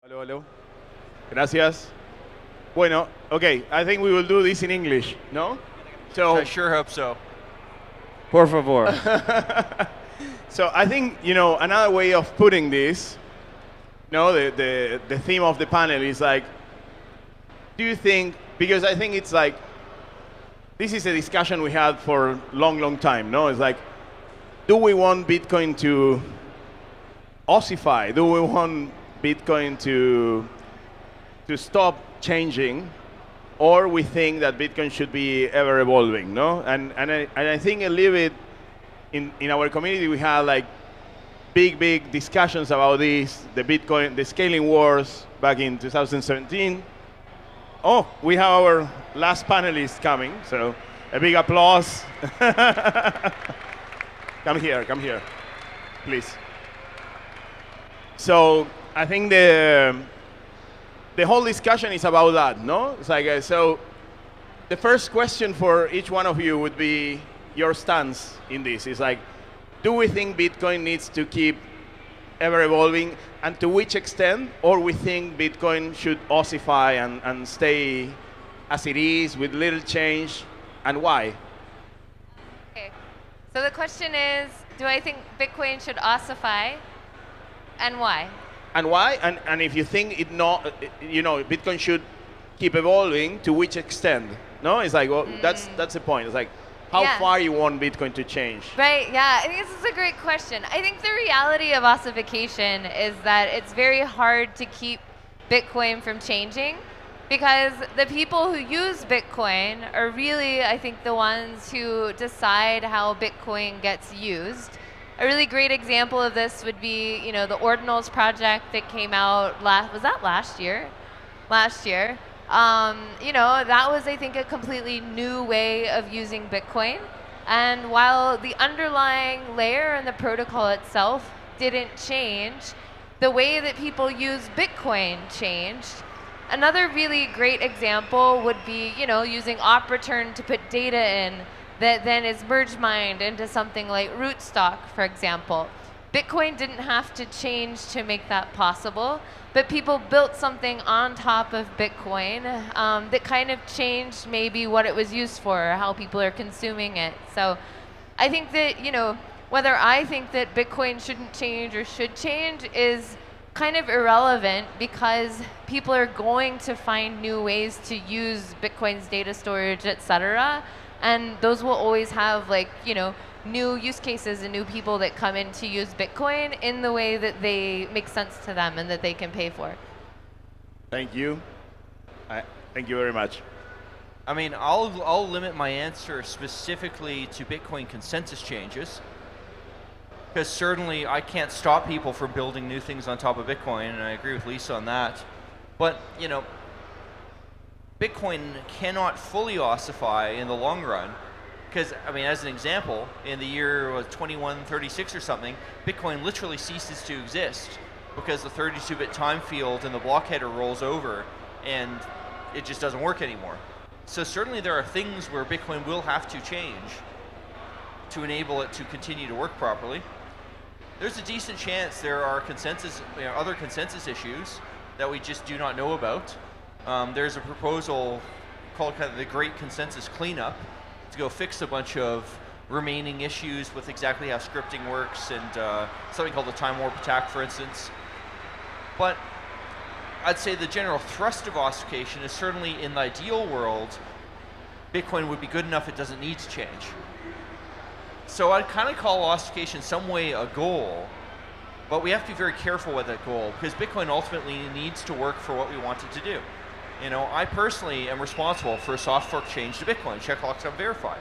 Hello, hello. Gracias. Bueno, okay, I think we will do this in English, no? So, I sure hope so. Por favor. so I think, another way of putting this, the theme of the panel is like, do you think, because I think it's like, this is a discussion we had for a long, long time, no? It's like, do we want Bitcoin to ossify? Do we want Bitcoin to stop changing? Or we think that Bitcoin should be ever evolving, no? And I think a little bit in our community we had like big discussions about this, the scaling wars back in 2017. Oh, we have our last panelist coming, so a big applause. Come here, please. So I think the whole discussion is about that, no? It's like, so the first question for each one of you would be your stance in this. It's like, do we think Bitcoin needs to keep ever evolving, and to which extent, or we think Bitcoin should ossify and stay as it is with little change, and why? Okay, so the question is, do I think Bitcoin should ossify, and why? And why? And if you think Bitcoin should keep evolving, to which extent? No, it's like, well, that's the point. It's like, how far you want Bitcoin to change? Right, yeah, I think this is a great question. I think the reality of ossification is that it's very hard to keep Bitcoin from changing, because the people who use Bitcoin are really, I think, the ones who decide how Bitcoin gets used. A really great example of this would be, the Ordinals project that came out last year? Last year. That was, I think, a completely new way of using Bitcoin. And while the underlying layer and the protocol itself didn't change, the way that people use Bitcoin changed. Another really great example would be, using op return to put data in that then is merge mined into something like rootstock, for example. Bitcoin didn't have to change to make that possible, but people built something on top of Bitcoin that kind of changed maybe what it was used for, or how people are consuming it. So I think that, whether I think that Bitcoin shouldn't change or should change is kind of irrelevant, because people are going to find new ways to use Bitcoin's data storage, etc. And those will always have new use cases and new people that come in to use Bitcoin in the way that they make sense to them and that they can pay for. Thank you. Thank you very much. I mean, I'll limit my answer specifically to Bitcoin consensus changes, because certainly I can't stop people from building new things on top of Bitcoin, and I agree with Lisa on that. But, Bitcoin cannot fully ossify in the long run, because, I mean, as an example, in the year 2136 or something, Bitcoin literally ceases to exist because the 32-bit time field in the block header rolls over and it just doesn't work anymore. So certainly there are things where Bitcoin will have to change to enable it to continue to work properly. There's a decent chance there are other consensus issues that we just do not know about. There's a proposal called kind of the Great Consensus Cleanup to go fix a bunch of remaining issues with exactly how scripting works, and something called the time warp attack, for instance. But I'd say the general thrust of ossification is certainly, in the ideal world, Bitcoin would be good enough it doesn't need to change. So I'd kind of call ossification some way a goal, but we have to be very careful with that goal, because Bitcoin ultimately needs to work for what we want it to do. I personally am responsible for a soft fork change to Bitcoin, check lock time verify.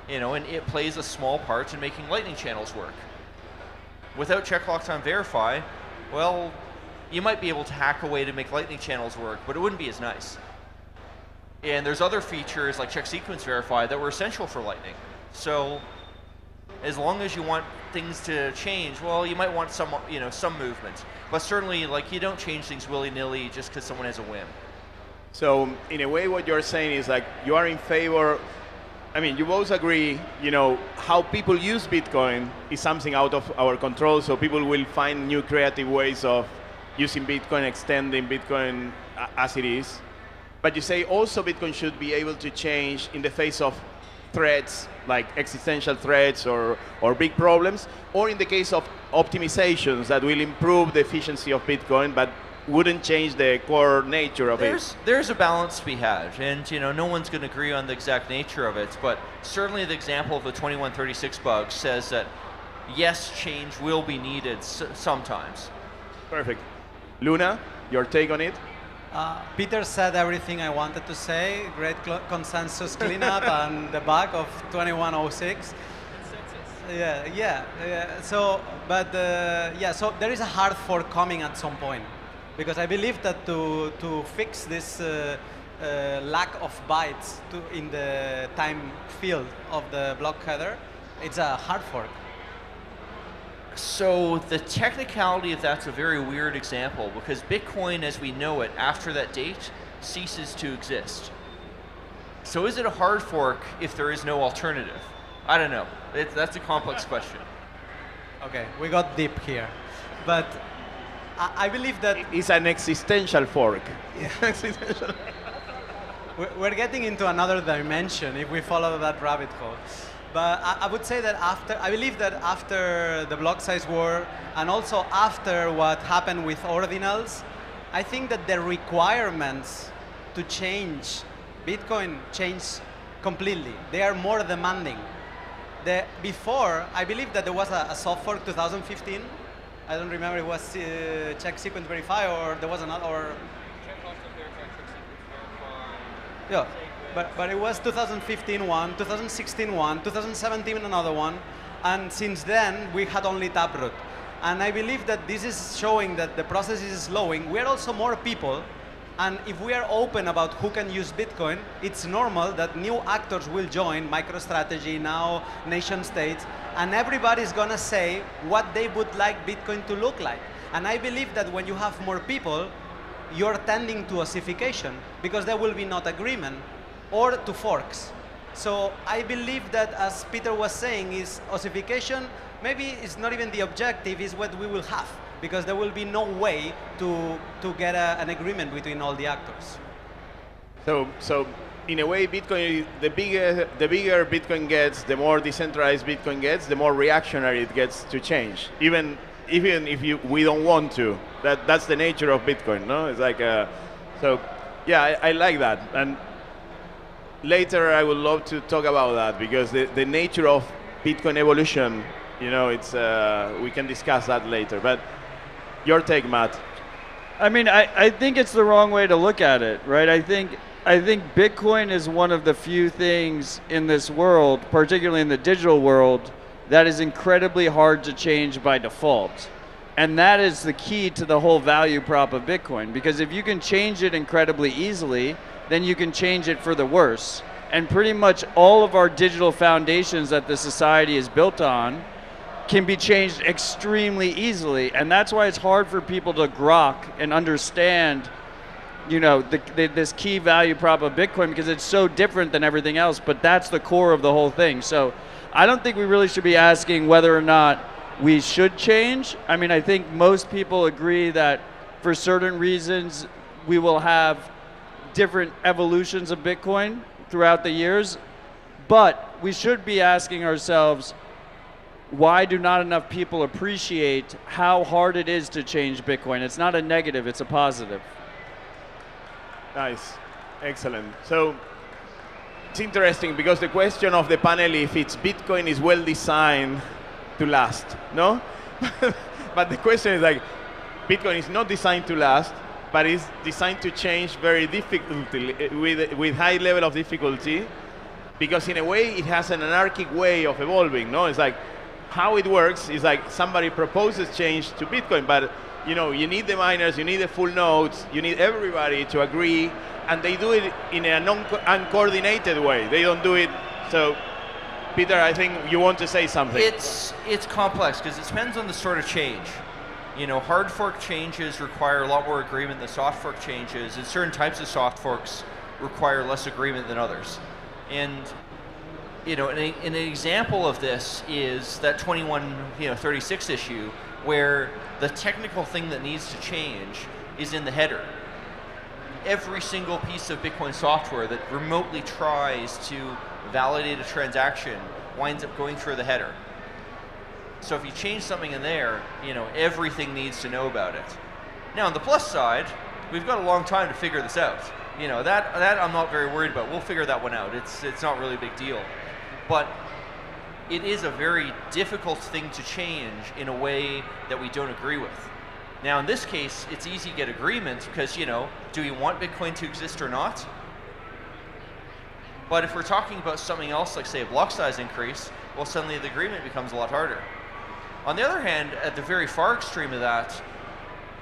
And it plays a small part in making Lightning channels work. Without check lock time verify, well, you might be able to hack a way to make Lightning channels work, but it wouldn't be as nice. And there's other features like check sequence verify that were essential for Lightning. So as long as you want things to change, well, you might want some movement. But certainly, you don't change things willy-nilly just because someone has a whim. So in a way, what you're saying is you are in favor. I mean, you both agree, how people use Bitcoin is something out of our control, so people will find new creative ways of using Bitcoin, extending Bitcoin as it is. But you say also Bitcoin should be able to change in the face of threats, like existential threats or big problems, or in the case of optimizations that will improve the efficiency of Bitcoin, but wouldn't change the core nature of it. There's a balance to be had, and no one's going to agree on the exact nature of it, but certainly the example of the 2136 bug says that yes, change will be needed sometimes. Perfect. Luna, your take on it? Peter said everything I wanted to say. Great consensus cleanup and the bug of 2106. Yeah. So there is a hard fork coming at some point, because I believe that to fix this lack of bytes in the time field of the block header, it's a hard fork. So the technicality of that's a very weird example, because Bitcoin as we know it after that date ceases to exist. So is it a hard fork if there is no alternative? I don't know. That's a complex question. Okay, we got deep here. But I believe that it's an existential fork. We're getting into another dimension if we follow that rabbit hole. But I would say that I believe that after the block size war and also after what happened with ordinals, I think that the requirements to change Bitcoin changed completely. They are more demanding. Before, I believe that there was a soft fork 2015. I don't remember, it was check sequence verify, or there was another, or yeah. But it was 2015 one, 2016 one, 2017 another one, and since then we had only Taproot. And I believe that this is showing that the process is slowing. We're also more people, and if we are open about who can use Bitcoin, it's normal that new actors will join, MicroStrategy now, nation states, and everybody's gonna say what they would like Bitcoin to look like. And I believe that when you have more people, you're tending to ossification, because there will be not agreement, or to forks. So I believe that, as Peter was saying, is ossification maybe it's not even the objective, is what we will have, because there will be no way to get an agreement between all the actors. So in a way, Bitcoin, the bigger Bitcoin gets, the more decentralized Bitcoin gets, the more reactionary it gets to change. Even if we don't want to, that's the nature of Bitcoin, no? It's like so. Yeah, I like that. And later, I would love to talk about that, because the nature of Bitcoin evolution, it's we can discuss that later. But your take, Matt. I mean, I think it's the wrong way to look at it, right? I think Bitcoin is one of the few things in this world, particularly in the digital world, that is incredibly hard to change by default. And that is the key to the whole value prop of Bitcoin, because if you can change it incredibly easily, then you can change it for the worse. And pretty much all of our digital foundations that the society is built on can be changed extremely easily. And that's why it's hard for people to grok and understand, this key value prop of Bitcoin, because it's so different than everything else, but that's the core of the whole thing. So I don't think we really should be asking whether or not we should change. I mean, I think most people agree that for certain reasons, we will have different evolutions of Bitcoin throughout the years, but we should be asking ourselves, why do not enough people appreciate how hard it is to change Bitcoin? It's not a negative, it's a positive. Nice, excellent. So it's interesting, because the question of the panel, if it's Bitcoin is well designed to last, no? But the question is like, Bitcoin is not designed to last, but it's designed to change very difficultly, with high level of difficulty, because in a way it has an anarchic way of evolving, no? It's like, how it works is like somebody proposes change to Bitcoin, but you need the miners, you need the full nodes, you need everybody to agree, and they do it in a uncoordinated way. They don't do it. So, Peter, I think you want to say something. It's complex, because it depends on the sort of change. Hard fork changes require a lot more agreement than soft fork changes, and certain types of soft forks require less agreement than others. And an example of this is that 2136 issue, where the technical thing that needs to change is in the header. Every single piece of Bitcoin software that remotely tries to validate a transaction winds up going through the header. So if you change something in there, everything needs to know about it. Now on the plus side, we've got a long time to figure this out. That I'm not very worried about. We'll figure that one out. It's not really a big deal. But it is a very difficult thing to change in a way that we don't agree with. Now in this case, it's easy to get agreement because, do we want Bitcoin to exist or not? But if we're talking about something else, like say a block size increase, well suddenly the agreement becomes a lot harder. On the other hand, at the very far extreme of that,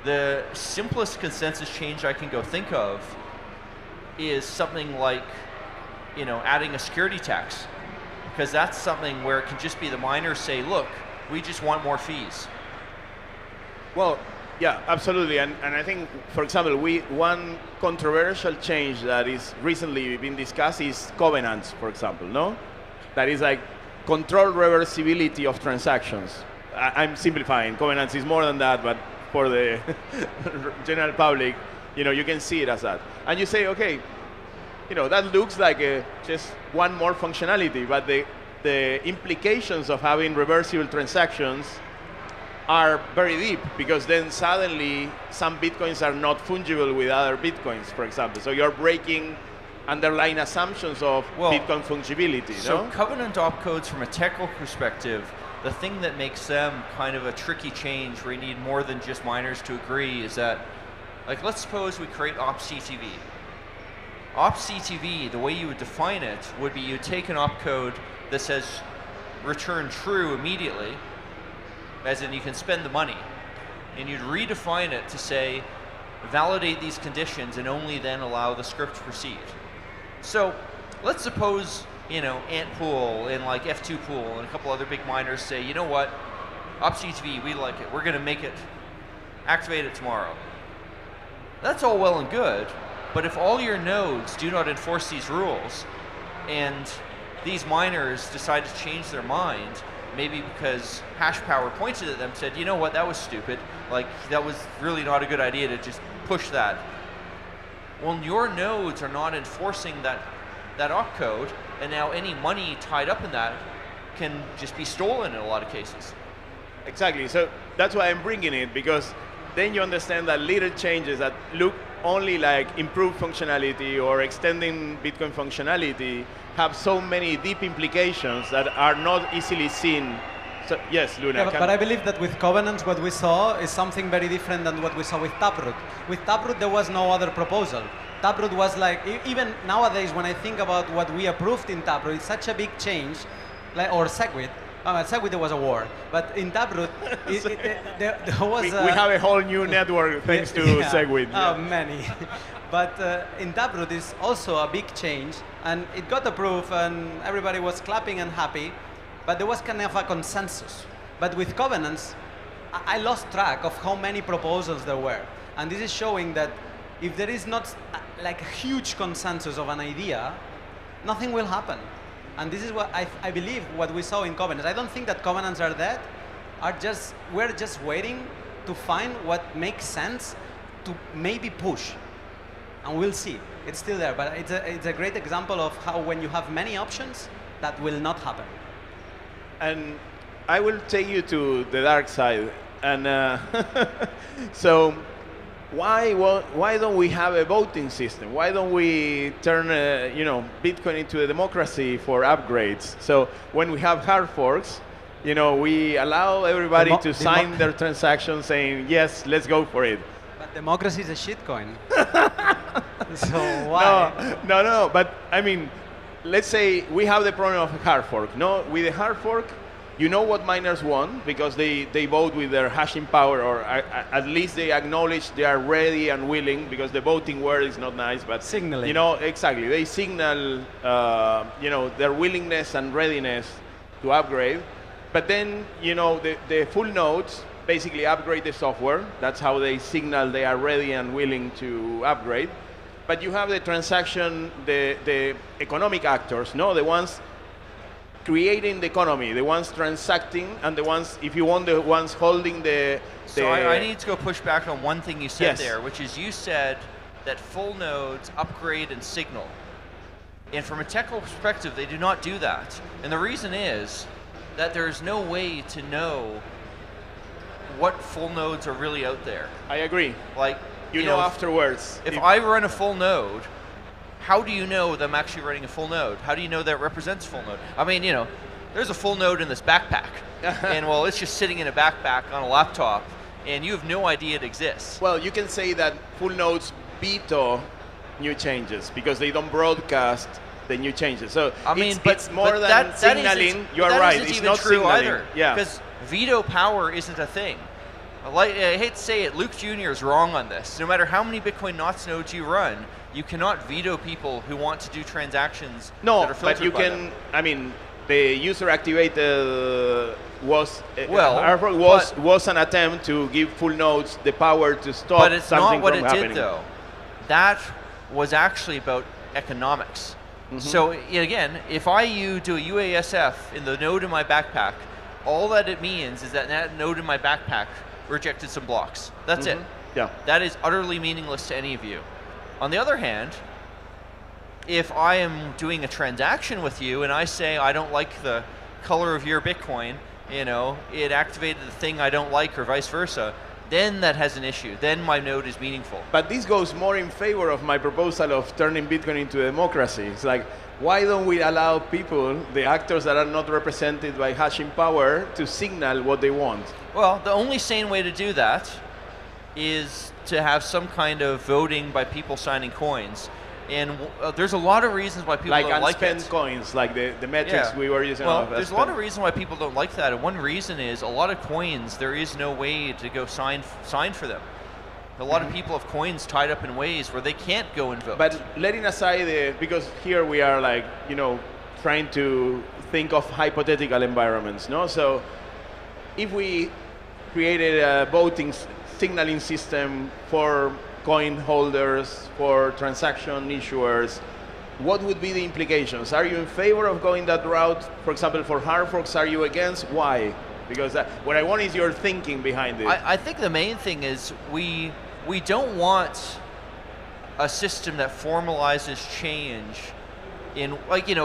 the simplest consensus change I can go think of is something like, adding a security tax. Because that's something where it can just be the miners say, look, we just want more fees. Well, yeah, absolutely. And I think, for example, one controversial change that is recently been discussed is covenants, for example, no? That is like control reversibility of transactions. I'm simplifying. Covenants is more than that, but for the general public, you can see it as that. And you say, okay, that looks like just one more functionality, but the implications of having reversible transactions are very deep, because then suddenly some Bitcoins are not fungible with other Bitcoins, for example. So you're breaking underlying assumptions of Bitcoin fungibility. So covenant opcodes from a technical perspective, the thing that makes them kind of a tricky change where you need more than just miners to agree is that, like, let's suppose we create opctv. Opctv, the way you would define it would be you take an opcode that says return true immediately, as in you can spend the money, and you'd redefine it to say validate these conditions and only then allow the script to proceed. So let's suppose, Antpool and like F2 Pool and a couple other big miners say, you know what, opctv, we like it, we're going to make it, activate it tomorrow. That's all well and good, but if all your nodes do not enforce these rules and these miners decide to change their mind, maybe because hash power pointed at them and said, you know what, that was stupid, like that was really not a good idea to just push that. Well, your nodes are not enforcing that opcode, and now any money tied up in that can just be stolen in a lot of cases. Exactly, so that's why I'm bringing it, because then you understand that little changes that look only like improved functionality or extending Bitcoin functionality have so many deep implications that are not easily seen. So, yes, Luna. Yeah, but I believe that with covenants, what we saw is something very different than what we saw with Taproot. With Taproot, there was no other proposal. Taproot was like, even nowadays, when I think about what we approved in Taproot, it's such a big change, or Segwit. At Segwit there was a war, but in Taproot, there was. We have a whole new network thanks to Segwit. Yeah. Many. But in Taproot is also a big change, and it got approved, and everybody was clapping and happy, but there was kind of a consensus. But with covenants, I lost track of how many proposals there were, and this is showing that if there is not like a huge consensus of an idea, nothing will happen. And this is what I believe what we saw in covenants. I don't think that covenants are dead. We're just waiting to find what makes sense to maybe push. And we'll see. It's still there, but it's a great example of how when you have many options, that will not happen. And I will take you to the dark side. And so why don't we have a voting system? Why don't we turn Bitcoin into a democracy for upgrades? So when we have hard forks, we allow everybody to sign their transaction saying, yes, let's go for it. But democracy is a shitcoin. So why? No. But I mean, let's say we have the problem of a hard fork. No, with a hard fork, you know what miners want because they vote with their hashing power, or at least they acknowledge they are ready and willing, because the voting word is not nice, but signaling. Exactly. They signal their willingness and readiness to upgrade. But then the full nodes basically upgrade the software. That's how they signal they are ready and willing to upgrade. But you have the transaction, the economic actors, the ones creating the economy, the ones transacting, and the ones, if you want, the ones holding the. So I need to go push back on one thing you said Yes. there, which is you said that full nodes upgrade and signal. And from a technical perspective, they do not do that. And the reason is that there's no way to know what full nodes are really out there. I agree. Like, You know afterwards. If I run a full node, how do you know that I'm actually running a full node? How do you know that represents full node? I mean, there's a full node in this backpack. And well, it's just sitting in a backpack on a laptop, and you have no idea it exists. Well, you can say that full nodes veto new changes because they don't broadcast the new changes. So I mean, it's more than signaling. You are right. It's not true signaling. either. Yeah. Because veto power isn't a thing. I hate to say it, Luke Jr. is wrong on this. No matter how many Bitcoin NOTs nodes you run, you cannot veto people who want to do transactions that No, are filtered but you by can. them. I mean, the user activated was Well, was an attempt to give full nodes the power to stop But it's something not what from it happening. did, though. That was actually about economics. So again, if you do a UASF in the node in my backpack, all that it means is that node in my backpack rejected some blocks. That's it. Yeah. That is utterly meaningless to any of you. On the other hand, if I am doing a transaction with you and I say I don't like the color of your Bitcoin, it activated the thing I don't like or vice versa, then that has an issue. Then my node is meaningful. But this goes more in favor of my proposal of turning Bitcoin into a democracy. It's like, why don't we allow people, the actors that are not represented by hashing power, to signal what they want? Well, the only sane way to do that is to have some kind of voting by people signing coins. And there's a lot of reasons why people don't like it. Unspent coins, like the metrics we were using. Well, there's a lot of reasons why people don't like that. And one reason is a lot of coins, there is no way to go sign for them. A lot of people have coins tied up in ways where they can't go and vote. But letting aside because here we are trying to think of hypothetical environments, no? So if we created a voting signaling system for coin holders, for transaction issuers, what would be the implications? Are you in favor of going that route? For example, for hard forks, are you against? Why? Because what I want is your thinking behind it. I think the main thing is we don't want a system that formalizes change in,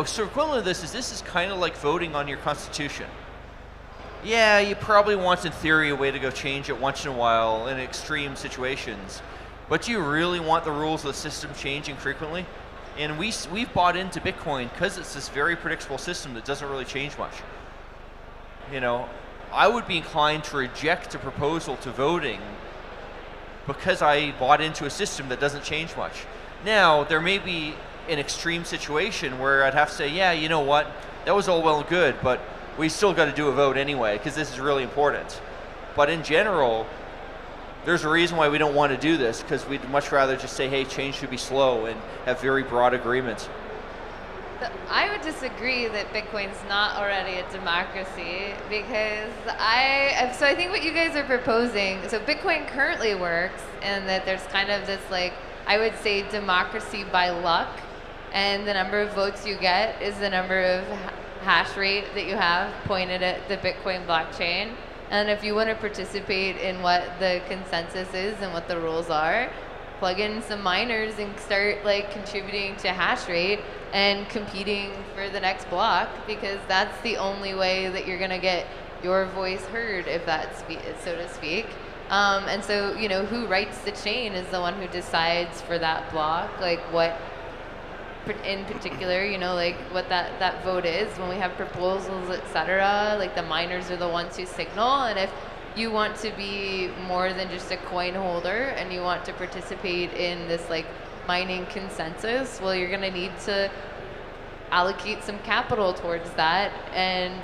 so equivalent to this is kind of like voting on your constitution. Yeah, you probably want in theory a way to go change it once in a while in extreme situations. But do you really want the rules of the system changing frequently? And we've bought into Bitcoin because it's this very predictable system that doesn't really change much. I would be inclined to reject a proposal to voting because I bought into a system that doesn't change much. Now, there may be an extreme situation where I'd have to say, yeah, you know what, that was all well and good, but we still got to do a vote anyway because this is really important. But in general, there's a reason why we don't want to do this, because we'd much rather just say, hey, change should be slow and have very broad agreements. I would disagree that Bitcoin's not already a democracy, because I think what you guys are proposing, so Bitcoin currently works, and that there's kind of this, I would say, democracy by luck, and the number of votes you get is the number of hash rate that you have pointed at the Bitcoin blockchain. And if you want to participate in what the consensus is and what the rules are, plug in some miners and start contributing to hash rate and competing for the next block, because that's the only way that you're going to get your voice heard, if that's so to speak. And so, who writes the chain is the one who decides for that block, what in particular, what that vote is. When we have proposals, etc., the miners are the ones who signal. And if you want to be more than just a coin holder and you want to participate in this mining consensus, well, you're going to need to allocate some capital towards that. And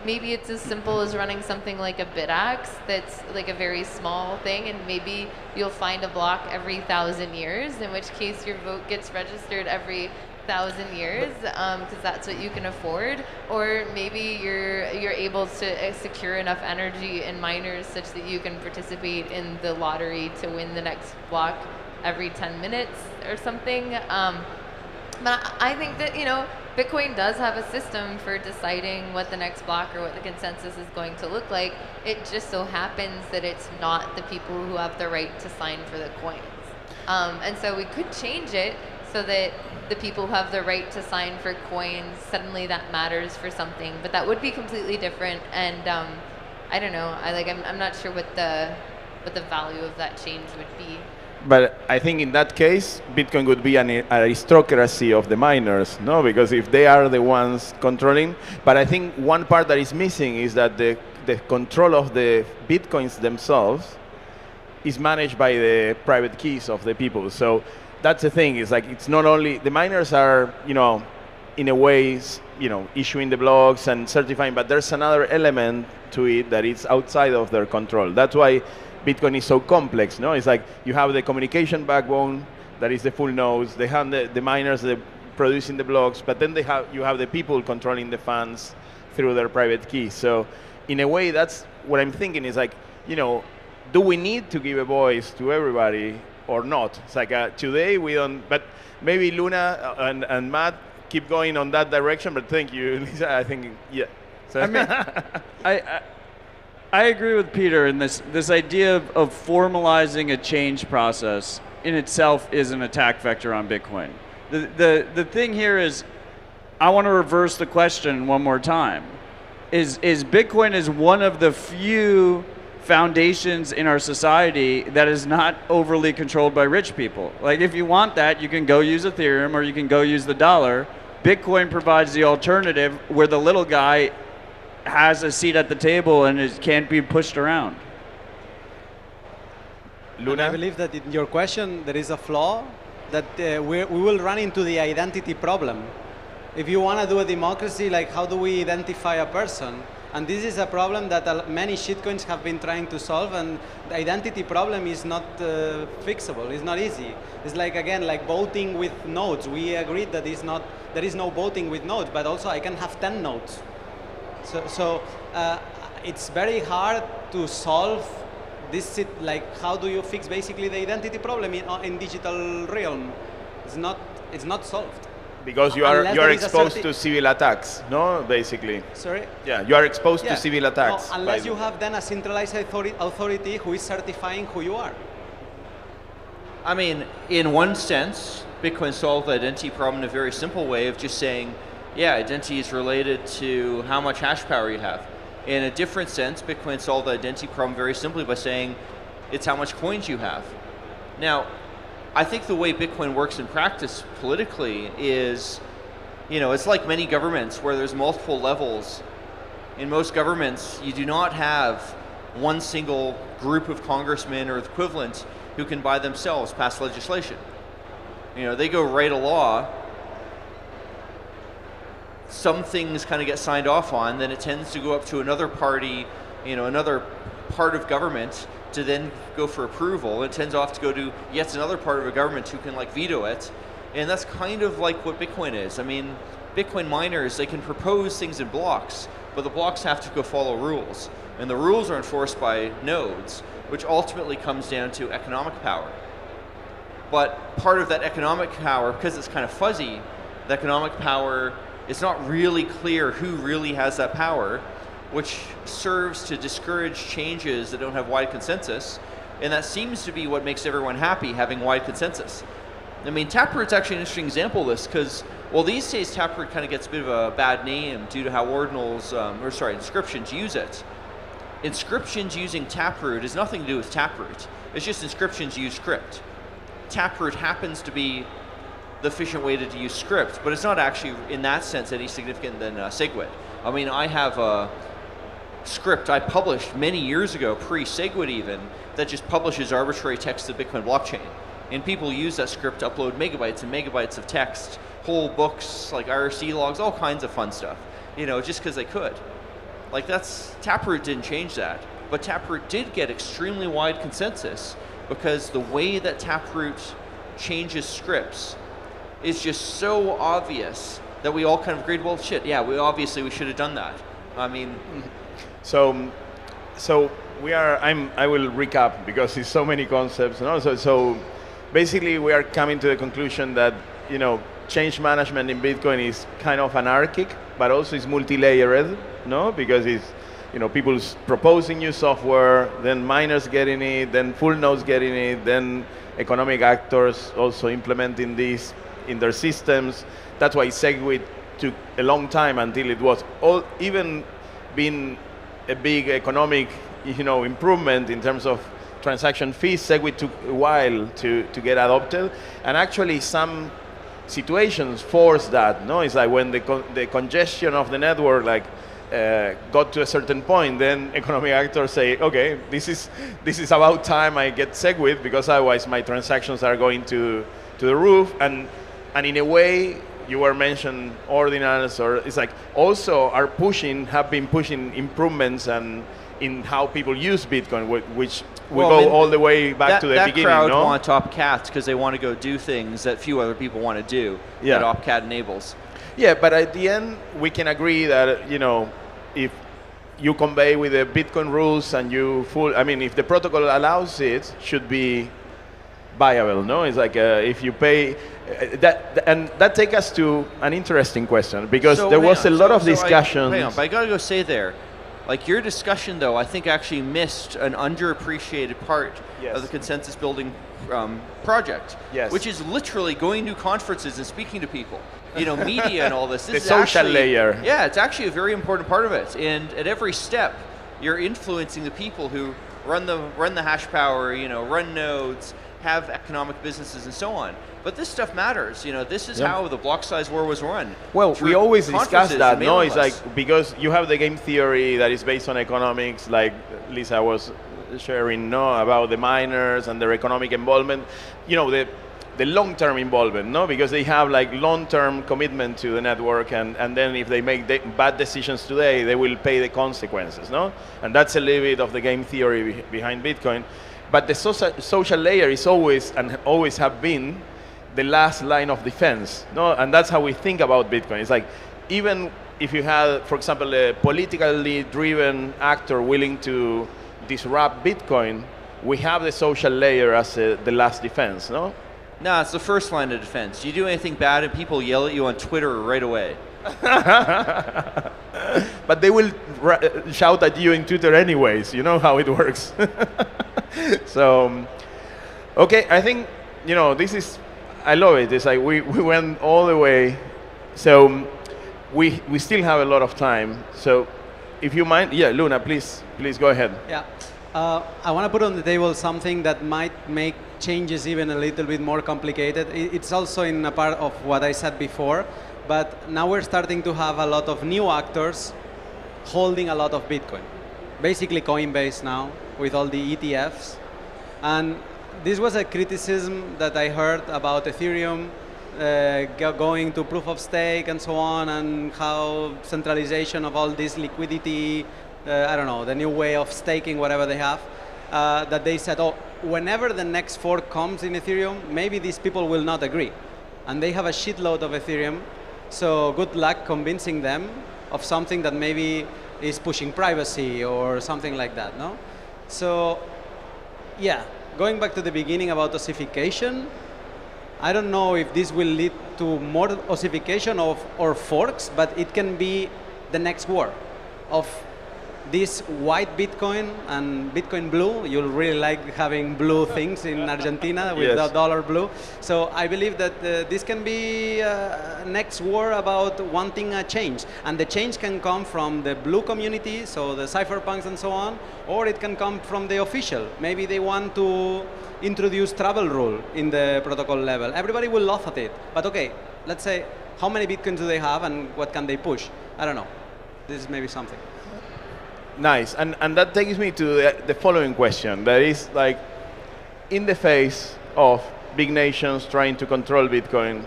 maybe it's as simple as running something like a bidax that's a very small thing, and maybe you'll find a block every 1,000 years, in which case your vote gets registered every 1,000 years, because that's what you can afford. Or maybe you're able to secure enough energy in miners such that you can participate in the lottery to win the next block every 10 minutes or something. But I think that, Bitcoin does have a system for deciding what the next block or what the consensus is going to look like. It just so happens that it's not the people who have the right to sign for the coins. And so we could change it so that the people who have the right to sign for coins, suddenly that matters for something, but that would be completely different. And I don't know, I'm not sure what the value of that change would be. But I think in that case, Bitcoin would be an aristocracy of the miners, no? Because if they are the ones controlling. But I think one part that is missing is that the control of the Bitcoins themselves is managed by the private keys of the people. So that's the thing. It's like it's not only the miners are, in a way, issuing the blocks and certifying, but there's another element to it that is outside of their control. That's why Bitcoin is so complex, no? It's like you have the communication backbone that is the full nodes. They have the miners producing the blocks, but then you have the people controlling the funds through their private keys. So in a way, that's what I'm thinking is like, do we need to give a voice to everybody or not? It's like today we don't, but maybe Luna and Matt keep going on that direction, but thank you, Lisa. I think, yeah. So I mean, I agree with Peter in this idea of formalizing a change process in itself is an attack vector on Bitcoin. The thing here is, I want to reverse the question one more time. Is Bitcoin is one of the few foundations in our society that is not overly controlled by rich people. Like if you want that, you can go use Ethereum or you can go use the dollar. Bitcoin provides the alternative where the little guy has a seat at the table and it can't be pushed around. Luna? I believe that in your question there is a flaw that we will run into the identity problem. If you want to do a democracy, like how do we identify a person? And this is a problem that many shitcoins have been trying to solve, and the identity problem is not fixable. It's not easy. It's like, again, like voting with nodes. We agreed that there is no voting with nodes, but also I can have 10 nodes. So it's very hard to solve this, like how do you fix basically the identity problem in digital realm? It's not solved. Because you are exposed to civil attacks, no? Basically. Sorry? Yeah, you are exposed to civil attacks. No, unless you have then a centralized authority who is certifying who you are. I mean, in one sense, Bitcoin solved the identity problem in a very simple way of just saying, yeah, identity is related to how much hash power you have. In a different sense, Bitcoin solved the identity problem very simply by saying it's how much coins you have. Now, I think the way Bitcoin works in practice politically is, it's like many governments where there's multiple levels. In most governments, you do not have one single group of congressmen or equivalent who can by themselves pass legislation. They go write a law, some things kind of get signed off on, then it tends to go up to another party, another part of government to then go for approval. It tends off to go to yet another part of a government who can veto it. And that's kind of like what Bitcoin is. I mean, Bitcoin miners, they can propose things in blocks, but the blocks have to go follow rules. And the rules are enforced by nodes, which ultimately comes down to economic power. But part of that economic power, because it's kind of fuzzy, the economic power, it's not really clear who really has that power, which serves to discourage changes that don't have wide consensus. And that seems to be what makes everyone happy, having wide consensus. I mean, Taproot's actually an interesting example of this, because, these days Taproot kind of gets a bit of a bad name due to how ordinals, inscriptions use it. Inscriptions using Taproot has nothing to do with Taproot. It's just inscriptions use script. Taproot happens to be the efficient way to use script, but it's not actually, in that sense, any significant than SegWit. I mean, I have a script I published many years ago, pre-SegWit even, that just publishes arbitrary text to the Bitcoin blockchain. And people use that script to upload megabytes and megabytes of text, whole books, like IRC logs, all kinds of fun stuff, just because they could. Taproot didn't change that, but Taproot did get extremely wide consensus because the way that Taproot changes scripts is just so obvious that we all kind of agreed, well, shit, yeah, we should have done that. I mean, so I will recap because it's so many concepts, and also so basically we are coming to the conclusion that change management in Bitcoin is kind of anarchic, but also it's multi-layered, no? Because it's, people proposing new software, then miners getting it, then full nodes getting it, then economic actors also implementing this in their systems. That's why Segwit took a long time until it was even been a big economic, improvement in terms of transaction fees. Segwit took a while to get adopted, and actually some situations force that. No, it's like when the congestion of the network got to a certain point, then economic actors say, okay, this is about time I get Segwit, because otherwise my transactions are going to the roof. And in a way, you were mentioning ordinals, or it's like also have been pushing improvements and in how people use Bitcoin, which go all the way back to the beginning. That crowd no? want OpCat because they want to go do things that few other people want to do, that OpCat enables. Yeah, but at the end, we can agree that, if you convey with the Bitcoin rules and if the protocol allows it, should be viable, no? It's like if you pay, that takes us to an interesting question, because there was a lot of discussions. Hang on, but I gotta go say there, like your discussion though, I think actually missed an underappreciated part of the consensus building project, which is literally going to conferences and speaking to people. Media and all this. The social layer. Yeah, it's actually a very important part of it. And at every step, you're influencing the people who run the hash power, run nodes, have economic businesses, and so on. But this stuff matters. This is how the block size war was run. Well, we always discuss that, no? It's like, because you have the game theory that is based on economics, like Lisa was sharing, about the miners and their economic involvement. The long-term involvement, no? Because they have long-term commitment to the network, and then if they make bad decisions today, they will pay the consequences, no? And that's a little bit of the game theory behind Bitcoin. But the social layer is always, and always have been, the last line of defense, no? And that's how we think about Bitcoin. It's like, even if you had, for example, a politically driven actor willing to disrupt Bitcoin, we have the social layer as the last defense, no? No, it's the first line of defense. You do anything bad and people yell at you on Twitter right away. But they will shout at you in Twitter anyways. You know how it works. So, okay, I think, I love it. It's like we went all the way. So we still have a lot of time. So if you mind, Luna, please go ahead. Yeah. I want to put on the table something that might make changes even a little bit more complicated. It's also in a part of what I said before, but now we're starting to have a lot of new actors holding a lot of Bitcoin. Basically Coinbase now, with all the ETFs. And this was a criticism that I heard about Ethereum going to proof of stake and so on, and how centralization of all this liquidity, the new way of staking whatever they have, that they said, whenever the next fork comes in Ethereum, maybe these people will not agree. And they have a shitload of Ethereum, so good luck convincing them of something that maybe is pushing privacy or something like that, no? So, going back to the beginning about ossification, I don't know if this will lead to more ossification or forks, but it can be the next war of this white Bitcoin and Bitcoin blue. You'll really like having blue things in Argentina with the dollar blue. So I believe that this can be next war about wanting a change. And the change can come from the blue community, so the cypherpunks and so on, or it can come from the official. Maybe they want to introduce travel rule in the protocol level. Everybody will laugh at it. But okay, let's say, how many Bitcoins do they have and what can they push? I don't know. This is maybe something. Nice, and that takes me to the following question. That is, like, in the face of big nations trying to control Bitcoin,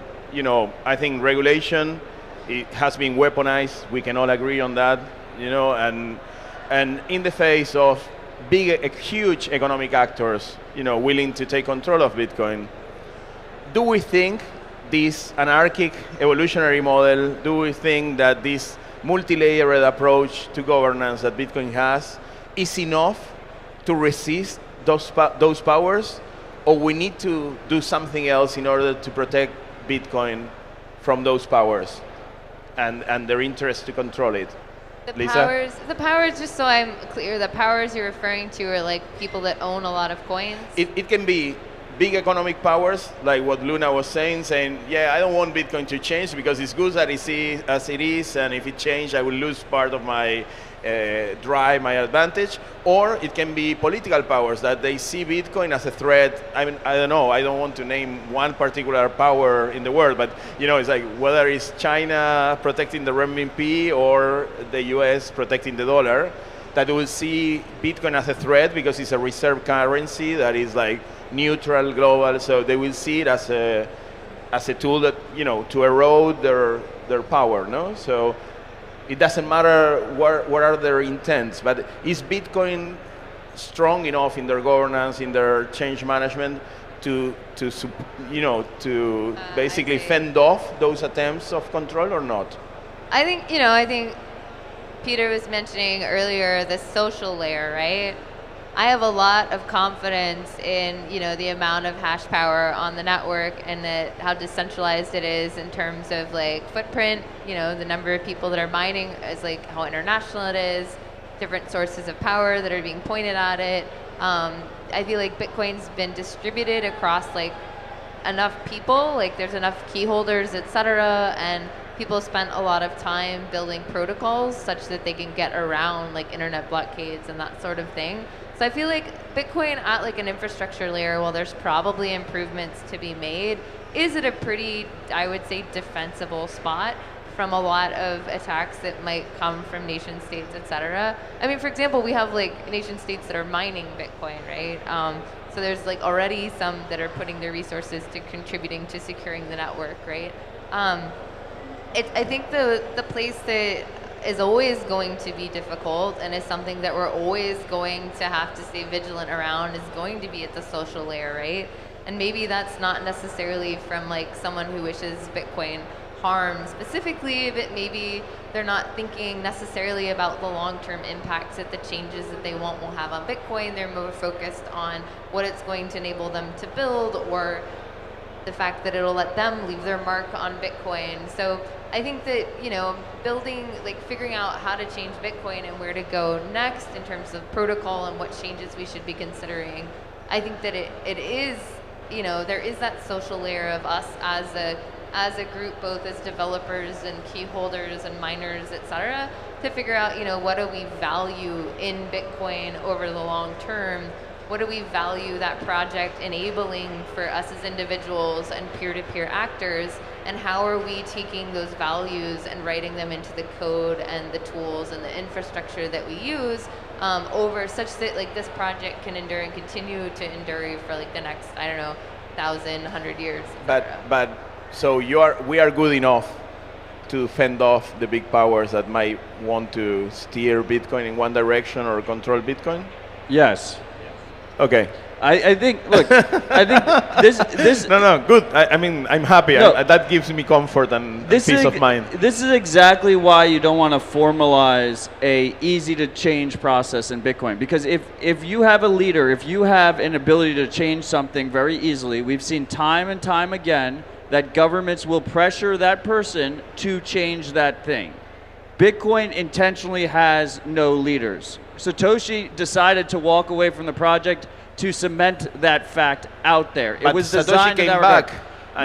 I think regulation, it has been weaponized. We can all agree on that, and in the face of huge economic actors, willing to take control of Bitcoin, do we think this anarchic evolutionary model, do we think that this multi-layered approach to governance that Bitcoin has is enough to resist those powers, or we need to do something else in order to protect Bitcoin from those powers and their interest to control it. Lisa? The powers, just so I'm clear, the powers you're referring to are like people that own a lot of coins? It can be big economic powers, like what Luna was saying, yeah, I don't want Bitcoin to change because it's good as it is, and if it changes, I will lose part of my drive, my advantage. Or it can be political powers that they see Bitcoin as a threat. I mean, I don't know, I don't want to name one particular power in the world, but it's like whether it's China protecting the renminbi or the US protecting the dollar, that will see Bitcoin as a threat because it's a reserve currency that is like neutral, global, so they will see it as a tool that, to erode their power, no? So it doesn't matter what are their intents, but is Bitcoin strong enough in their governance, in their change management to basically fend off those attempts of control or not? I think Peter was mentioning earlier the social layer, right? I have a lot of confidence in the amount of hash power on the network and how decentralized it is in terms of like footprint. The number of people that are mining is like how international it is, different sources of power that are being pointed at it. I feel like Bitcoin's been distributed across like enough people, like there's enough key holders, etc., and people spent a lot of time building protocols such that they can get around like internet blockades and that sort of thing. So I feel like Bitcoin at like an infrastructure layer, while there's probably improvements to be made, is at a pretty, I would say, defensible spot from a lot of attacks that might come from nation states, etc. I mean, for example, we have like nation states that are mining Bitcoin, right? So there's like already some that are putting their resources to contributing to securing the network, right? I think the place that is always going to be difficult and is something that we're always going to have to stay vigilant around is going to be at the social layer, right? And maybe that's not necessarily from like someone who wishes Bitcoin harm specifically, but maybe they're not thinking necessarily about the long-term impacts that the changes that they want will have on Bitcoin. They're more focused on what it's going to enable them to build or the fact that it'll let them leave their mark on Bitcoin. So I think that, building, like figuring out how to change Bitcoin and where to go next in terms of protocol and what changes we should be considering, I think that it is, there is that social layer of us as a group, both as developers and key holders and miners, etc., to figure out, what do we value in Bitcoin over the long term? What do we value that project enabling for us as individuals and peer-to-peer actors? And how are we taking those values and writing them into the code and the tools and the infrastructure that we use over such that like this project can endure and continue to endure for like the next, 1,000, 100 years. But so we are good enough to fend off the big powers that might want to steer Bitcoin in one direction or control Bitcoin? Yes. Okay. I think, look, I think this. No, good. I mean, I'm happy. No. That gives me comfort and peace of mind. This is exactly why you don't want to formalize a easy to change process in Bitcoin. Because if you have a leader, if you have an ability to change something very easily, we've seen time and time again that governments will pressure that person to change that thing. Bitcoin intentionally has no leaders. Satoshi decided to walk away from the project to cement that fact out there. But it was Satoshi designed came in that back.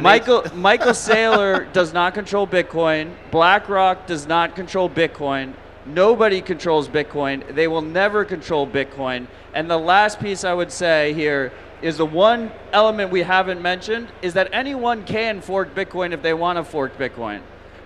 regard. Michael Saylor does not control Bitcoin. BlackRock does not control Bitcoin. Nobody controls Bitcoin. They will never control Bitcoin. And the last piece I would say here is the one element we haven't mentioned is that anyone can fork Bitcoin if they want to fork Bitcoin.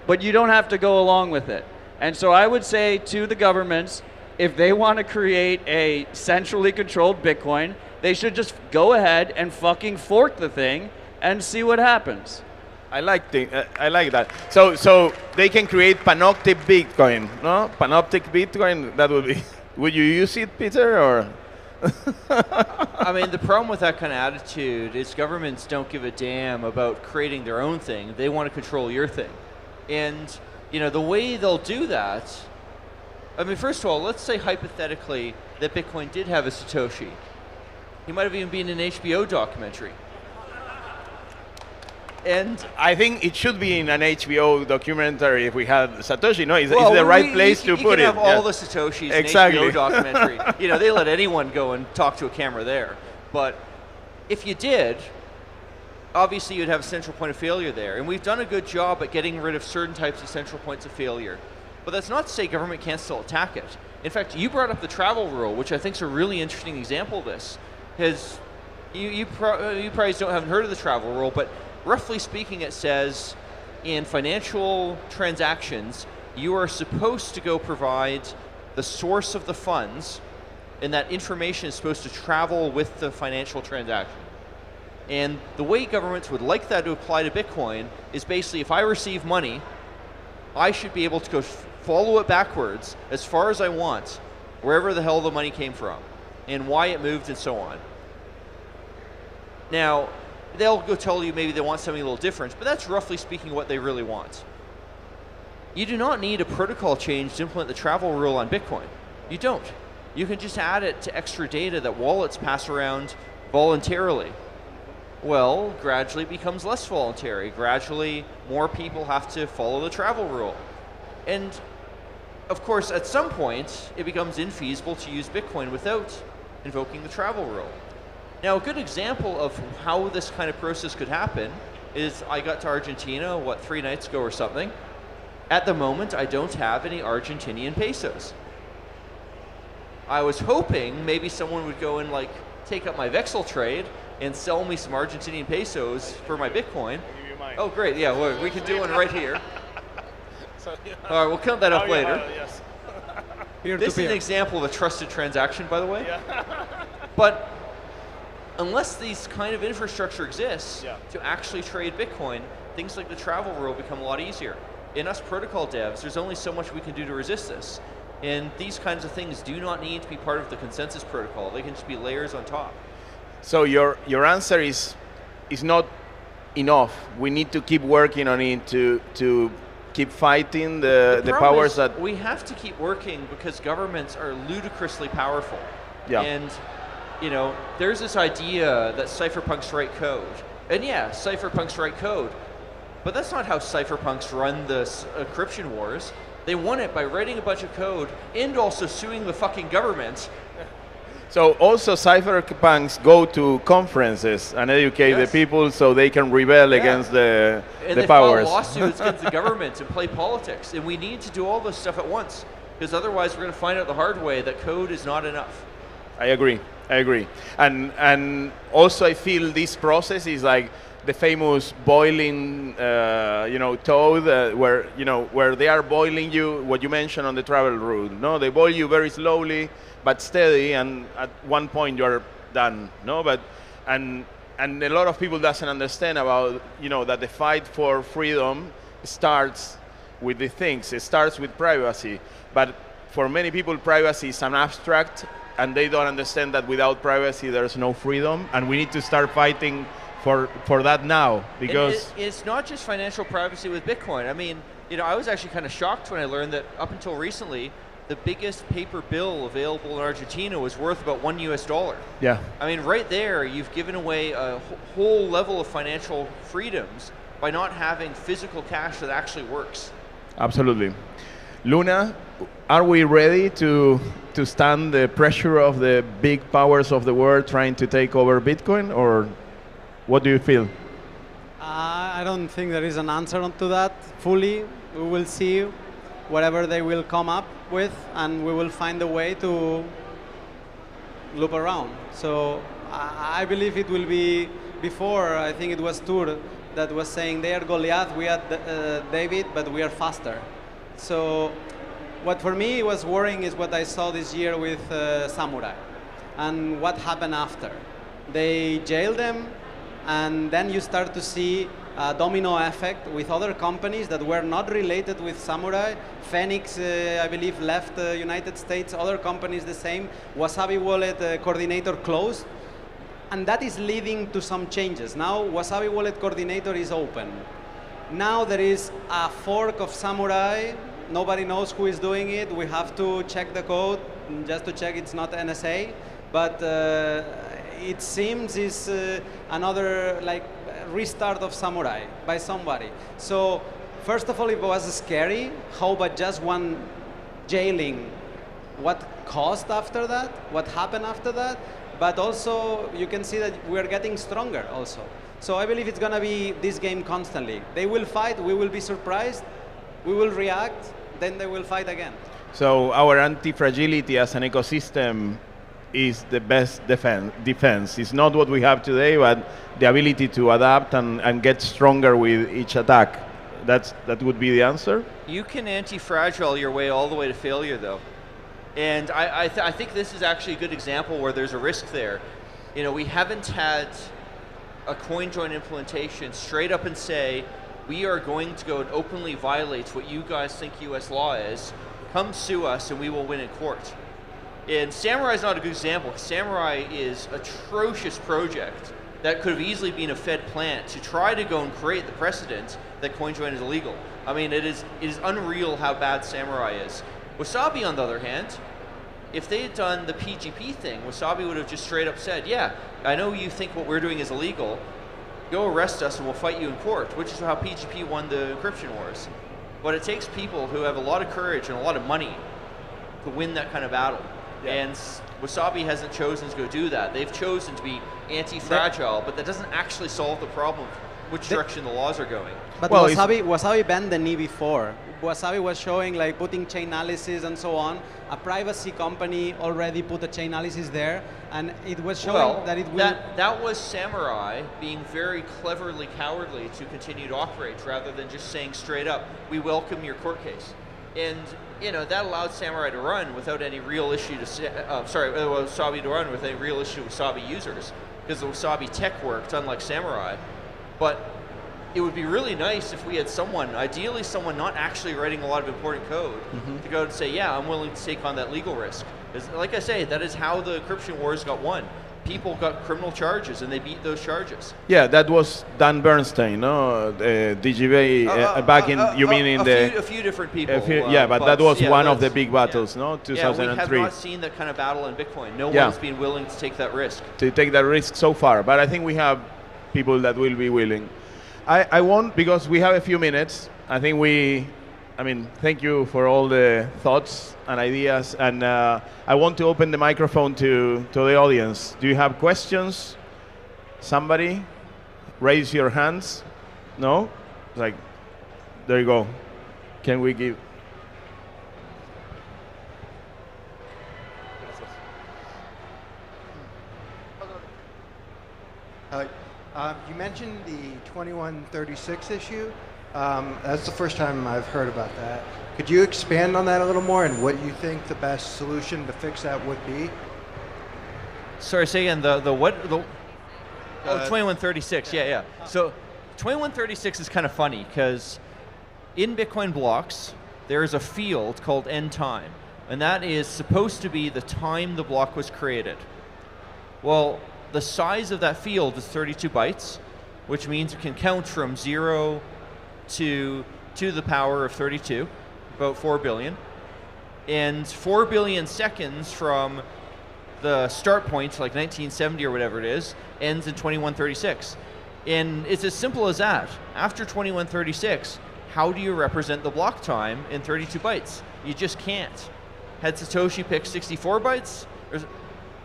But you don't have to go along with it. And so I would say to the governments, if they want to create a centrally controlled Bitcoin, they should just go ahead and fucking fork the thing and see what happens. I like that. So they can create panoptic Bitcoin, no? Panoptic Bitcoin. That would be. Would you use it, Peter, or? I mean, the problem with that kind of attitude is governments don't give a damn about creating their own thing. They want to control your thing, and the way they'll do that. I mean, first of all, let's say hypothetically that Bitcoin did have a Satoshi. He might have even been in an HBO documentary. And I think it should be in an HBO documentary if we had Satoshi. No, it's the right place to put it. You can have all Yeah. the Satoshis Exactly. in an HBO documentary. You know, they let anyone go and talk to a camera there. But if you did, obviously you'd have a central point of failure there. And we've done a good job at getting rid of certain types of central points of failure. But that's not to say government can't still attack it. In fact, you brought up the travel rule, which I think is a really interesting example of this. Because you probably haven't heard of the travel rule, but roughly speaking, it says in financial transactions, you are supposed to go provide the source of the funds, and that information is supposed to travel with the financial transaction. And the way governments would like that to apply to Bitcoin is basically if I receive money, I should be able to go follow it backwards as far as I want, wherever the hell the money came from, and why it moved and so on. Now, they'll go tell you maybe they want something a little different, but that's roughly speaking what they really want. You do not need a protocol change to implement the travel rule on Bitcoin. You don't. You can just add it to extra data that wallets pass around voluntarily. Well, gradually it becomes less voluntary. Gradually, more people have to follow the travel rule. And of course, at some point, it becomes infeasible to use Bitcoin without invoking the travel rule. Now, a good example of how this kind of process could happen is I got to Argentina, 3 nights ago or something. At the moment, I don't have any Argentinian pesos. I was hoping maybe someone would go and take up my Vexel trade and sell me some Argentinian pesos for my Bitcoin. Oh, great, yeah, well, we can do one right here. All right, we'll count that up later. Yes. This is an example of a trusted transaction, by the way. But unless these kind of infrastructure exists to actually trade Bitcoin, things like the travel rule become a lot easier. In us protocol devs, there's only so much we can do to resist this. And these kinds of things do not need to be part of the consensus protocol. They can just be layers on top. So your answer is not enough. We need to keep working on it to keep fighting the powers that... We have to keep working because governments are ludicrously powerful. Yeah. And there's this idea that cypherpunks write code. And yeah, cypherpunks write code. But that's not how cypherpunks run the encryption wars. They won it by writing a bunch of code and also suing the fucking government. So also cypherpunks go to conferences and educate the people so they can rebel against the powers. And they file lawsuits against the government and play politics. And we need to do all this stuff at once. Because otherwise we're going to find out the hard way that code is not enough. I agree. And also I feel this process is like the famous boiling, toad, where they are boiling you, what you mentioned on the travel route. No, they boil you very slowly but steady, and at one point you are done. No, and a lot of people doesn't understand about that the fight for freedom starts with the things. It starts with privacy, but for many people, privacy is an abstract, and they don't understand that without privacy there's no freedom, and we need to start fighting for that now, because it's not just financial privacy with Bitcoin. I mean, I was actually kind of shocked when I learned that up until recently, the biggest paper bill available in Argentina was worth about $1 US. Yeah. I mean, right there, you've given away a whole level of financial freedoms by not having physical cash that actually works. Absolutely. Luna, are we ready to stand the pressure of the big powers of the world trying to take over Bitcoin, or what do you feel? I don't think there is an answer to that fully. We will see whatever they will come up with, and we will find a way to loop around. So I believe it will be before. I think it was Todd that was saying they are Goliath, we are David, but we are faster. So what for me was worrying is what I saw this year with Samurai and what happened after. They jailed them, and then you start to see a domino effect with other companies that were not related with Samurai. Phoenix, I believe, left the United States, other companies the same. Wasabi Wallet coordinator closed. And that is leading to some changes. Now, Wasabi Wallet coordinator is open. Now there is a fork of Samurai. Nobody knows who is doing it. We have to check the code just to check it's not NSA. But it seems is another restart of Samurai by somebody. So first of all, it was scary. How about just one jailing? What caused after that? What happened after that? But also, you can see that we're getting stronger also. So I believe it's going to be this game constantly. They will fight, we will be surprised, we will react, then they will fight again. So our anti-fragility as an ecosystem is the best defense. It's not what we have today, but the ability to adapt and get stronger with each attack. That would be the answer? You can anti-fragile your way all the way to failure, though. And I think this is actually a good example where there's a risk there. You know, we haven't had a coin join implementation straight up and say, we are going to go and openly violate what you guys think US law is, come sue us and we will win in court. And Samurai is not a good example. Samurai is an atrocious project that could have easily been a Fed plant to try to go and create the precedent that coin join is illegal. I mean, it is unreal how bad Samurai is. Wasabi, on the other hand, if they had done the PGP thing, Wasabi would have just straight up said, yeah, I know you think what we're doing is illegal, go arrest us and we'll fight you in court, which is how PGP won the encryption wars. But it takes people who have a lot of courage and a lot of money to win that kind of battle. Yeah. And Wasabi hasn't chosen to go do that. They've chosen to be anti-fragile, but that doesn't actually solve the problem of which direction the laws are going. But well, Wasabi banned the knee before. Wasabi was showing like putting chain analysis and so on. A privacy company already put a chain analysis there, and it was showing that it will. That was Samurai being very cleverly cowardly to continue to operate, rather than just saying straight up, we welcome your court case. And you know, that allowed Samurai to run without any real issue to Wasabi to run with any real issue to Wasabi users, because the Wasabi tech worked, unlike Samurai. But it would be really nice if we had someone, ideally someone not actually writing a lot of important code, to go and say, yeah, I'm willing to take on that legal risk. Because, like I say, that is how the encryption wars got won. People got criminal charges and they beat those charges. Yeah, that was Dan Bernstein, no? DGB back in, you mean in a few different people. Yeah, but that was one of the big battles, no? 2003. Yeah, we have not seen that kind of battle in Bitcoin. No one's been willing to take that risk. To take that risk so far, but I think we have people that will be willing. I won't, because we have a few minutes. I think thank you for all the thoughts and ideas. And I want to open the microphone to the audience. Do you have questions? Somebody? Raise your hands. No? Like, there you go. Can we give? You mentioned the 2136 issue. That's the first time I've heard about that. Could you expand on that a little more and what you think the best solution to fix that would be? Sorry, say again, the what? 2136, yeah. So 2136 is kind of funny because in Bitcoin blocks, there is a field called end time, and that is supposed to be the time the block was created. Well, the size of that field is 32 bytes, which means it can count from 0 to the power of 32, about 4 billion. And 4 billion seconds from the start point, like 1970 or whatever it is, ends in 2136. And it's as simple as that. After 2136, how do you represent the block time in 32 bytes? You just can't. Had Satoshi picked 64 bytes,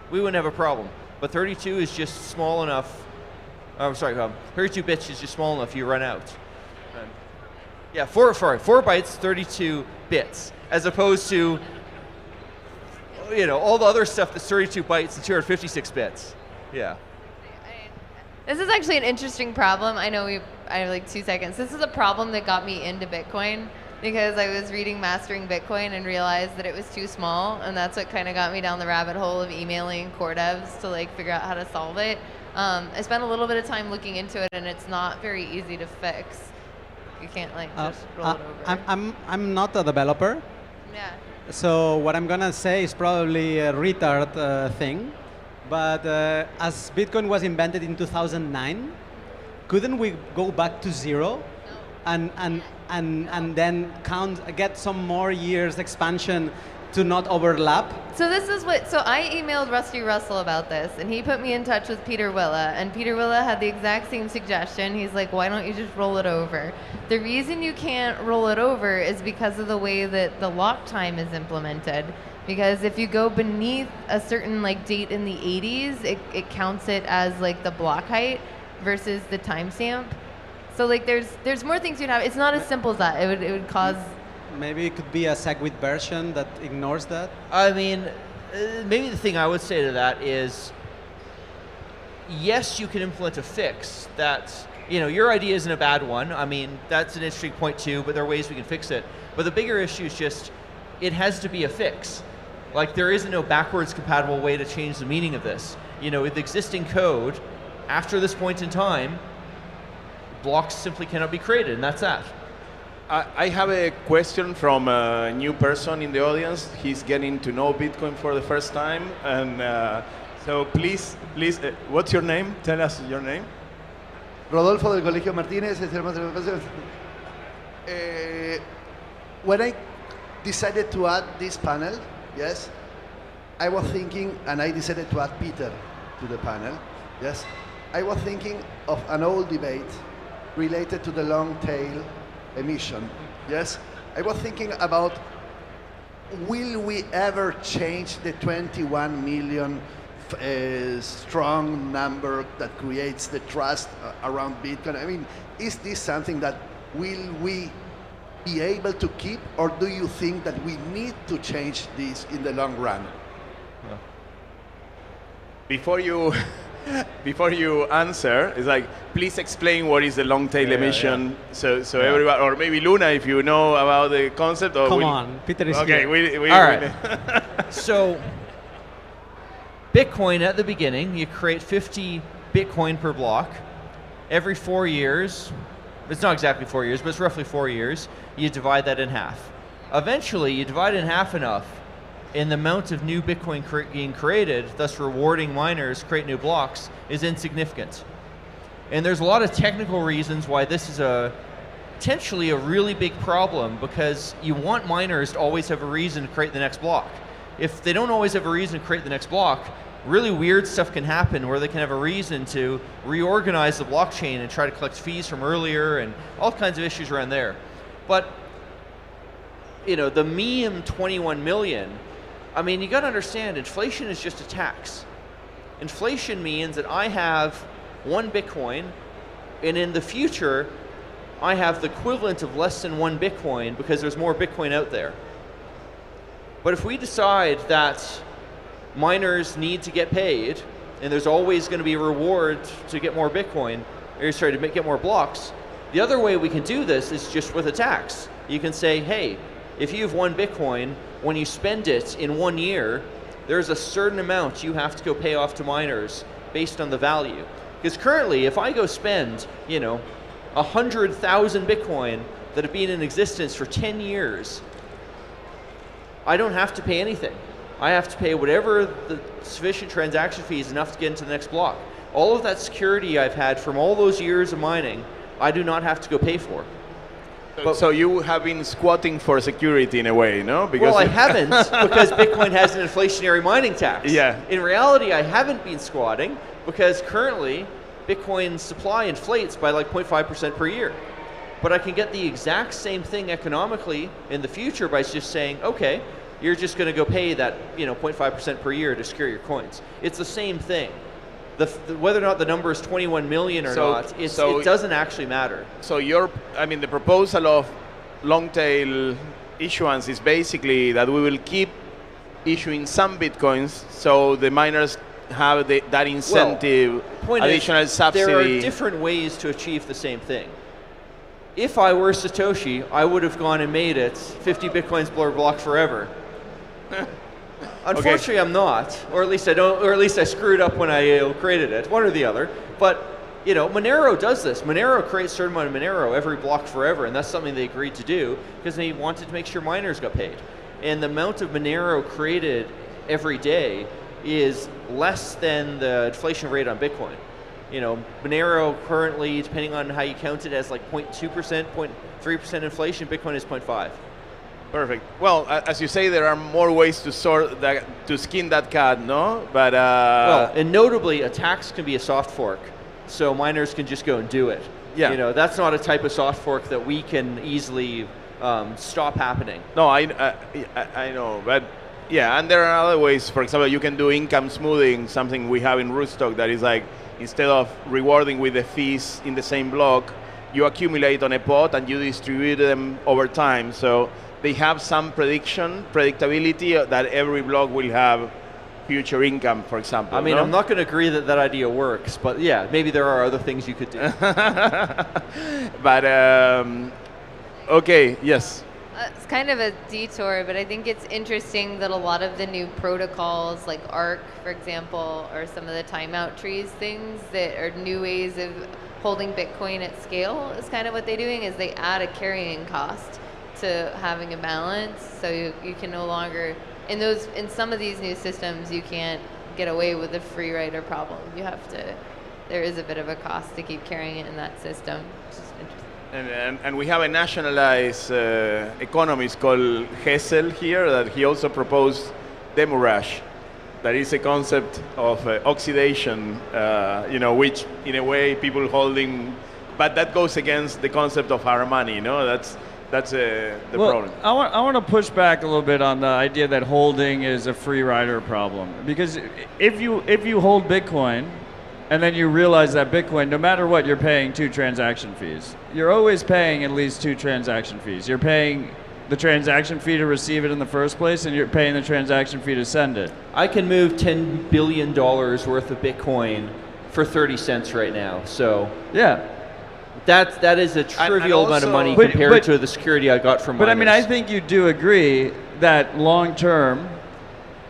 we wouldn't have a problem. But 32 is just small enough. 32 bits is just small enough you run out. Yeah, 4 bytes, 32 bits, as opposed to, all the other stuff that's 32 bytes and 256 bits. Yeah. This is actually an interesting problem. I know I have like 2 seconds. This is a problem that got me into Bitcoin, because I was reading Mastering Bitcoin and realized that it was too small, and that's what kind of got me down the rabbit hole of emailing core devs to like figure out how to solve it. I spent a little bit of time looking into it, and it's not very easy to fix. You can't like just roll it over. I'm not a developer. Yeah. So what I'm gonna say is probably a retard thing, but as Bitcoin was invented in 2009, couldn't we go back to 0? And then get some more years expansion to not overlap? So this is what, so I emailed Rusty Russell about this, and he put me in touch with Peter Willa, and Peter Willa had the exact same suggestion. He's like, why don't you just roll it over? The reason you can't roll it over is because of the way that the lock time is implemented. Because if you go beneath a certain like date in the 80s, it counts it as like the block height versus the timestamp. So like there's more things you'd have. It's not as simple as that. It would cause. Maybe it could be a SegWit version that ignores that. I mean, maybe the thing I would say to that is, yes, you can implement a fix that, you know, your idea isn't a bad one. I mean, that's an interesting point too, but there are ways we can fix it. But the bigger issue is just, it has to be a fix. Like, there isn't no backwards compatible way to change the meaning of this. You know, with existing code, after this point in time, blocks simply cannot be created, and that's that. I have a question from a new person in the audience. He's getting to know Bitcoin for the first time. And so please, what's your name? Tell us your name. Rodolfo del Colegio Martínez. When I decided to add this panel, yes, I was thinking, and I decided to add Peter to the panel, yes, I was thinking of an old debate related to the long tail emission, yes? I was thinking about, will we ever change the 21 million strong number that creates the trust around Bitcoin? I mean, is this something that will we be able to keep, or do you think that we need to change this in the long run? Before you answer, it's like, please explain what is the long tail emission, so everyone, or maybe Luna, if you know about the concept. Or Come on, Peter is okay, here. we All right. So, Bitcoin at the beginning, you create 50 Bitcoin per block. Every 4 years, it's not exactly 4 years, but it's roughly 4 years, you divide that in half. Eventually, you divide it in half enough, and the amount of new Bitcoin being created, thus rewarding miners to create new blocks, is insignificant. And there's a lot of technical reasons why this is potentially a really big problem, because you want miners to always have a reason to create the next block. If they don't always have a reason to create the next block, really weird stuff can happen where they can have a reason to reorganize the blockchain and try to collect fees from earlier, and all kinds of issues around there. But, you know, the meme 21 million, I mean, you got to understand, inflation is just a tax. Inflation means that I have 1 Bitcoin, and in the future, I have the equivalent of less than 1 Bitcoin because there's more Bitcoin out there. But if we decide that miners need to get paid, and there's always going to be a reward to get more Bitcoin, or sorry, to get more blocks, the other way we can do this is just with a tax. You can say, hey, if you have 1 Bitcoin, when you spend it in 1 year, there's a certain amount you have to go pay off to miners based on the value. Because currently, if I go spend, you know, 100,000 Bitcoin that have been in existence for 10 years, I don't have to pay anything. I have to pay whatever the sufficient transaction fee is enough to get into the next block. All of that security I've had from all those years of mining, I do not have to go pay for. So you have been squatting for security in a way, no? Because well, I haven't, because Bitcoin has an inflationary mining tax. Yeah. In reality, I haven't been squatting, because currently, Bitcoin's supply inflates by like 0.5% per year. But I can get the exact same thing economically in the future by just saying, okay, you're just going to go pay that, you know, 0.5% per year to secure your coins. It's the same thing. Whether or not the number is 21 million or not, it doesn't actually matter. So the proposal of long tail issuance is basically that we will keep issuing some Bitcoins so the miners have that incentive, additional subsidy. There are different ways to achieve the same thing. If I were Satoshi, I would have gone and made it 50 Bitcoins per block forever. Unfortunately, I'm not, or at least I don't, or at least I screwed up when I created it, one or the other. But you know, Monero does this. Monero creates a certain amount of Monero every block forever, and that's something they agreed to do because they wanted to make sure miners got paid. And the amount of Monero created every day is less than the inflation rate on Bitcoin. You know, Monero currently, depending on how you count it, has like 0.2%, 0.3% inflation. Bitcoin is 0.5. Perfect. Well, as you say, there are more ways to sort that, to skin that cat, no? But well, and notably, a tax can be a soft fork, so miners can just go and do it. Yeah. You know, that's not a type of soft fork that we can easily stop happening. No, I know, but yeah, and there are other ways. For example, you can do income smoothing, something we have in Rootstock that is like, instead of rewarding with the fees in the same block, you accumulate on a pot and you distribute them over time. So they have some predictability that every block will have future income, for example. I mean, no? I'm not going to agree that that idea works, but yeah, maybe there are other things you could do. But, okay, yes. It's kind of a detour, but I think it's interesting that a lot of the new protocols, like ARC, for example, or some of the timeout trees things that are new ways of holding Bitcoin at scale, is kind of what they're doing, is they add a carrying cost to having a balance. So you can no longer, in some of these new systems, you can't get away with the free rider problem. You have to, there is a bit of a cost to keep carrying it in that system, which is interesting. And we have a nationalized economist called Hessel here that he also proposed demurrage. That is a concept of oxidation, you know, which in a way people holding, but that goes against the concept of our money, no? That's the problem. I want to push back a little bit on the idea that holding is a free rider problem, because if you hold Bitcoin, and then you realize that Bitcoin, no matter what, you're paying 2 transaction fees. You're always paying at least 2 transaction fees. You're paying the transaction fee to receive it in the first place, and you're paying the transaction fee to send it. I can move $10 billion worth of Bitcoin for 30 cents right now. So yeah, that is a trivial amount of money But- compared but- to the security I got from But I miners. mean, I think you do agree that long term,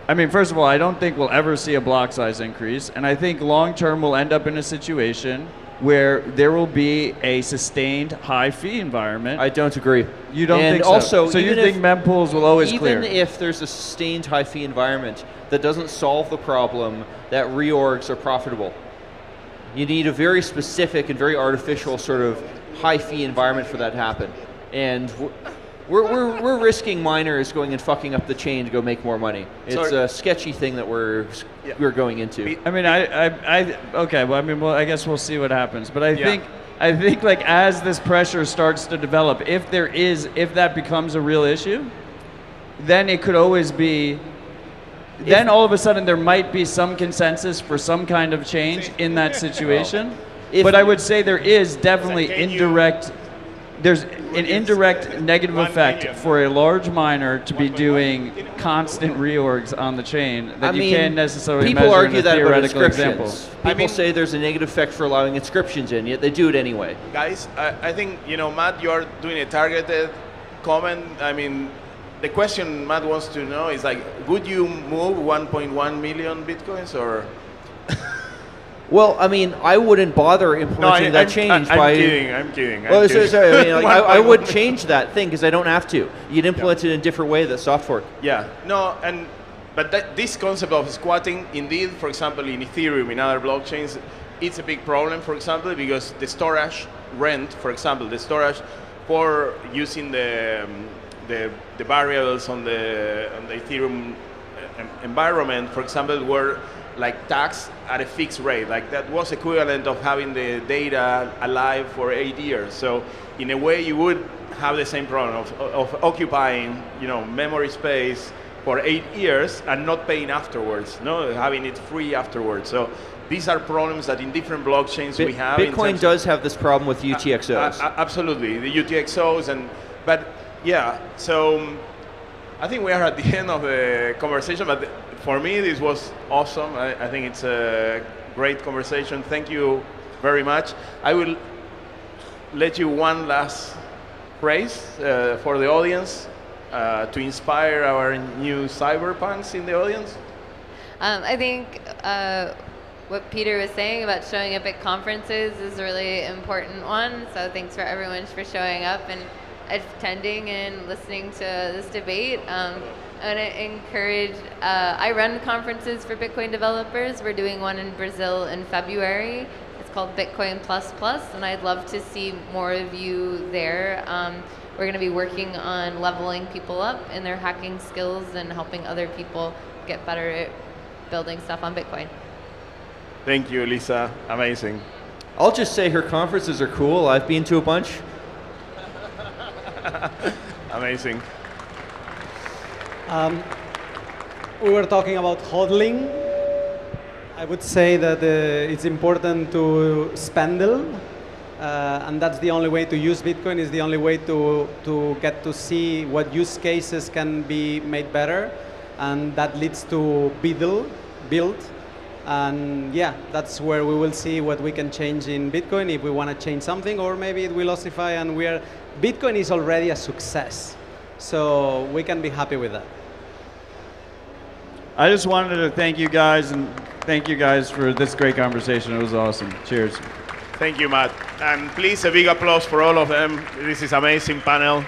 I mean, first of all, I don't think we'll ever see a block size increase, and I think long term we'll end up in a situation where there will be a sustained high fee environment. I don't agree. You don't And think so? also, So you even think if- mempools will always clear? Even if there's a sustained high fee environment, that doesn't solve the problem that reorgs are profitable. You need a very specific and very artificial sort of high fee environment for that to happen. And we're risking miners going and fucking up the chain to go make more money. It's a sketchy thing that we're going into. I mean, okay. Well, I mean, well, I guess we'll see what happens. But I think like as this pressure starts to develop, if that becomes a real issue, then it could always be. Then all of a sudden there might be some consensus for some kind of change in that situation. But I would say there is definitely indirect. There's an indirect negative effect for a large miner to be doing constant reorgs on the chain that you can't necessarily people measure argue in a that about theoretical example. inscriptions. People say there's a negative effect for allowing inscriptions in, yet they do it anyway. Guys, I think, you know, Matt, you're doing a targeted comment. I mean, the question Matt wants to know is like, would you move 1.1 million Bitcoins or? Well, I mean, I wouldn't bother implementing that change by. I'm kidding. Well, sorry, I mean, like, I wouldn't change that thing because I don't have to. You'd implement it in a different way, the soft fork. Yeah, no, but this concept of squatting, indeed, for example, in Ethereum, in other blockchains, it's a big problem, for example, because the storage rent, for example, the storage for using the variables on the Ethereum environment, for example, were like taxed at a fixed rate. Like that was equivalent of having the data alive for 8 years. So in a way you would have the same problem of occupying, you know, memory space for 8 years and not paying afterwards, no, having it free afterwards. So these are problems that in different blockchains we have. Bitcoin does have this problem with UTXOs. Absolutely, the UTXOs but yeah, so I think we are at the end of the conversation, but for me this was awesome. I think it's a great conversation. Thank you very much. I will let you one last phrase for the audience to inspire our new cyberpunks in the audience. I think what Peter was saying about showing up at conferences is a really important one. So thanks for everyone for showing up and attending and listening to this debate. I'm going to encourage, I run conferences for Bitcoin developers. We're doing one in Brazil in February. It's called Bitcoin++, and I'd love to see more of you there. We're going to be working on leveling people up in their hacking skills and helping other people get better at building stuff on Bitcoin. Thank you, Lisa. Amazing. I'll just say her conferences are cool. I've been to a bunch. Amazing. We were talking about hodling. I would say that it's important to spendle, and that's the only way to use Bitcoin, is the only way to get to see what use cases can be made better, and that leads to build. And yeah, that's where we will see what we can change in Bitcoin if we want to change something, or maybe it will ossify and Bitcoin is already a success. So we can be happy with that. I just wanted to thank you guys and thank you guys for this great conversation. It was awesome. Cheers. Thank you, Matt. And please, a big applause for all of them. This is amazing panel.